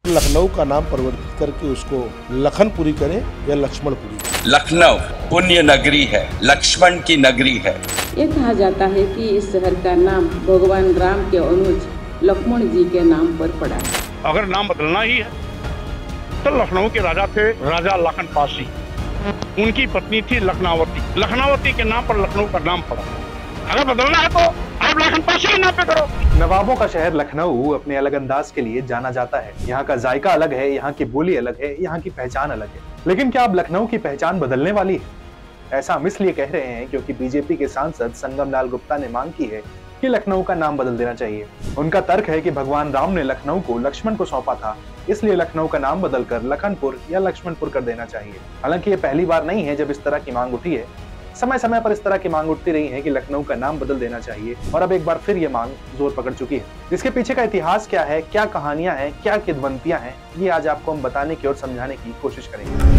लखनऊ का नाम परिवर्तित करके उसको लखनपुरी करें या लक्ष्मणपुरी करें। लखनऊ पुण्य नगरी है, लक्ष्मण की नगरी है। ये कहा जाता है कि इस शहर का नाम भगवान राम के अनुज लक्ष्मण जी के नाम पर पड़ा है। अगर नाम बदलना ही है तो लखनऊ के राजा थे राजा लखन पासी, उनकी पत्नी थी लखनावती। लखनावती के नाम पर लखनऊ का नाम पड़ा। अगर बदलना है तो आप लखन पासी के नाम पे करो। नवाबों का शहर लखनऊ अपने अलग अंदाज के लिए जाना जाता है। यहाँ का जायका अलग है, यहाँ की बोली अलग है, यहाँ की पहचान अलग है। लेकिन क्या अब लखनऊ की पहचान बदलने वाली है? ऐसा हम इसलिए कह रहे हैं क्योंकि बीजेपी के सांसद संगम लाल गुप्ता ने मांग की है कि लखनऊ का नाम बदल देना चाहिए। उनका तर्क है कि भगवान राम ने लखनऊ को लक्ष्मण को सौंपा था, इसलिए लखनऊ का नाम बदलकर लखनपुर या लक्ष्मणपुर कर देना चाहिए। हालांकि ये पहली बार नहीं है जब इस तरह की मांग उठी है। समय समय पर इस तरह की मांग उठती रही है कि लखनऊ का नाम बदल देना चाहिए, और अब एक बार फिर ये मांग जोर पकड़ चुकी है। इसके पीछे का इतिहास क्या है, क्या कहानियां हैं, क्या किंवदंतियां हैं, ये आज आपको हम बताने की और समझाने की कोशिश करेंगे।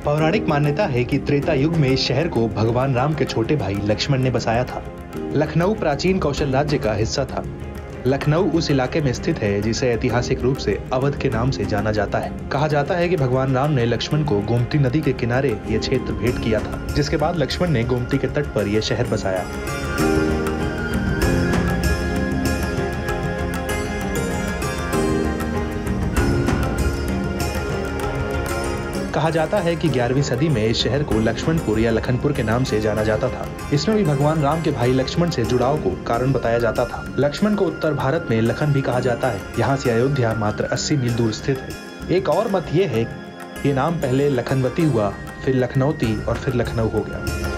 पौराणिक मान्यता है कि त्रेता युग में इस शहर को भगवान राम के छोटे भाई लक्ष्मण ने बसाया था। लखनऊ प्राचीन कौशल राज्य का हिस्सा था। लखनऊ उस इलाके में स्थित है जिसे ऐतिहासिक रूप से अवध के नाम से जाना जाता है। कहा जाता है कि भगवान राम ने लक्ष्मण को गोमती नदी के किनारे ये क्षेत्र भेंट किया था, जिसके बाद लक्ष्मण ने गोमती के तट पर यह शहर बसाया। कहा जाता है कि 11वीं सदी में इस शहर को लक्ष्मणपुर या लखनपुर के नाम से जाना जाता था। इसमें भी भगवान राम के भाई लक्ष्मण से जुड़ाव को कारण बताया जाता था। लक्ष्मण को उत्तर भारत में लखन भी कहा जाता है। यहाँ से अयोध्या मात्र 80 मील दूर स्थित है। एक और मत ये है कि ये नाम पहले लखनवती हुआ, फिर लखनौती और फिर लखनऊ हो गया।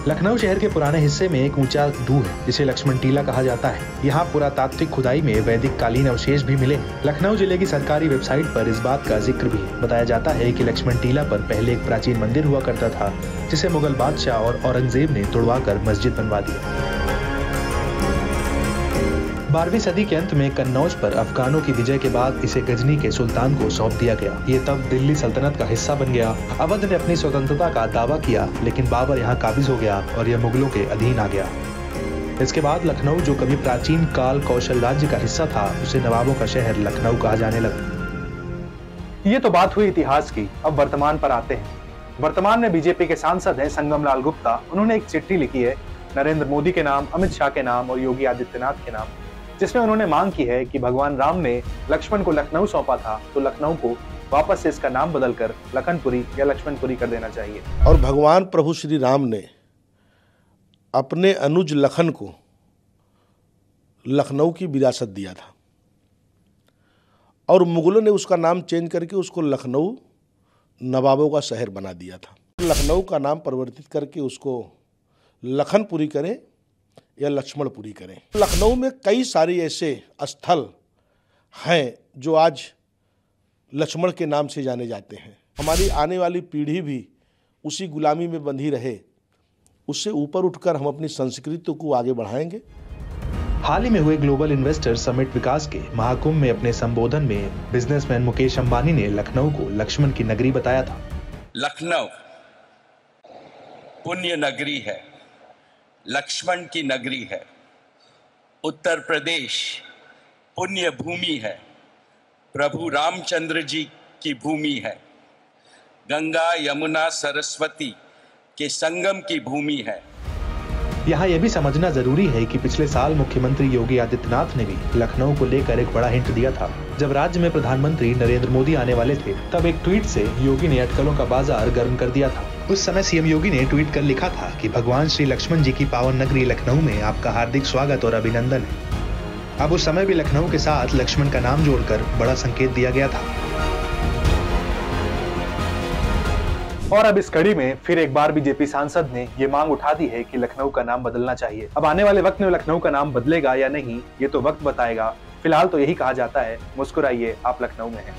लखनऊ शहर के पुराने हिस्से में एक ऊंचा ढूह है जिसे लक्ष्मण टीला कहा जाता है। यहाँ पुरातात्विक खुदाई में वैदिक कालीन अवशेष भी मिले। लखनऊ जिले की सरकारी वेबसाइट पर इस बात का जिक्र भी है। बताया जाता है कि लक्ष्मण टीला पर पहले एक प्राचीन मंदिर हुआ करता था, जिसे मुगल बादशाह और औरंगजेब ने तुड़वाकर मस्जिद बनवा दिया। 12वीं सदी के अंत में कन्नौज पर अफगानों की विजय के बाद इसे गजनी के सुल्तान को सौंप दिया गया। ये तब दिल्ली सल्तनत का हिस्सा बन गया। अवध ने अपनी स्वतंत्रता का दावा किया, लेकिन बाबर यहाँ काबिज हो गया और यह मुगलों के अधीन आ गया। इसके बाद लखनऊ, जो कभी प्राचीन काल कौशल राज्य का हिस्सा था, उसे नवाबों का शहर लखनऊ कहा जाने लगा। ये तो बात हुई इतिहास की। अब वर्तमान पर आते हैं। वर्तमान में बीजेपी के सांसद हैं संगम लाल गुप्ता। उन्होंने एक चिट्ठी लिखी है नरेंद्र मोदी के नाम, अमित शाह के नाम और योगी आदित्यनाथ के नाम, जिसमें उन्होंने मांग की है कि भगवान राम ने लक्ष्मण को लखनऊ सौंपा था, तो लखनऊ को वापस से इसका नाम बदलकर लखनपुरी या लक्ष्मणपुरी कर देना चाहिए। और भगवान प्रभु श्री राम ने अपने अनुज लखन को लखनऊ की विरासत दिया था, और मुगलों ने उसका नाम चेंज करके उसको लखनऊ नवाबों का शहर बना दिया था। लखनऊ का नाम परिवर्तित करके उसको लखनपुरी करें या लक्ष्मणपुरी करें। लखनऊ में कई सारे ऐसे स्थल हैं जो आज लक्ष्मण के नाम से जाने जाते हैं। हमारी आने वाली पीढ़ी भी उसी गुलामी में बंधी रहे, उससे ऊपर उठकर हम अपनी संस्कृति को आगे बढ़ाएंगे। हाल ही में हुए ग्लोबल इन्वेस्टर समिट विकास के महाकुंभ में अपने संबोधन में बिजनेसमैन मुकेश अंबानी ने लखनऊ को लक्ष्मण की नगरी बताया था। लखनऊ पुण्य नगरी है, लक्ष्मण की नगरी है। उत्तर प्रदेश पुण्य भूमि है, प्रभु रामचंद्र जी की भूमि है। गंगा यमुना सरस्वती के संगम की भूमि है। यहाँ यह भी समझना जरूरी है कि पिछले साल मुख्यमंत्री योगी आदित्यनाथ ने भी लखनऊ को लेकर एक बड़ा हिंट दिया था। जब राज्य में प्रधानमंत्री नरेंद्र मोदी आने वाले थे, तब एक ट्वीट से योगी ने अटकलों का बाजार गर्म कर दिया था। उस समय सीएम योगी ने ट्वीट कर लिखा था कि भगवान श्री लक्ष्मण जी की पावन नगरी लखनऊ में आपका हार्दिक स्वागत और अभिनंदन है। अब उस समय भी लखनऊ के साथ लक्ष्मण का नाम जोड़कर बड़ा संकेत दिया गया था। और अब इस कड़ी में फिर एक बार बीजेपी सांसद ने ये मांग उठा दी है कि लखनऊ का नाम बदलना चाहिए। अब आने वाले वक्त में लखनऊ का नाम बदलेगा या नहीं, ये तो वक्त बताएगा। फिलहाल तो यही कहा जाता है, मुस्कुराइए, आप लखनऊ में हैं।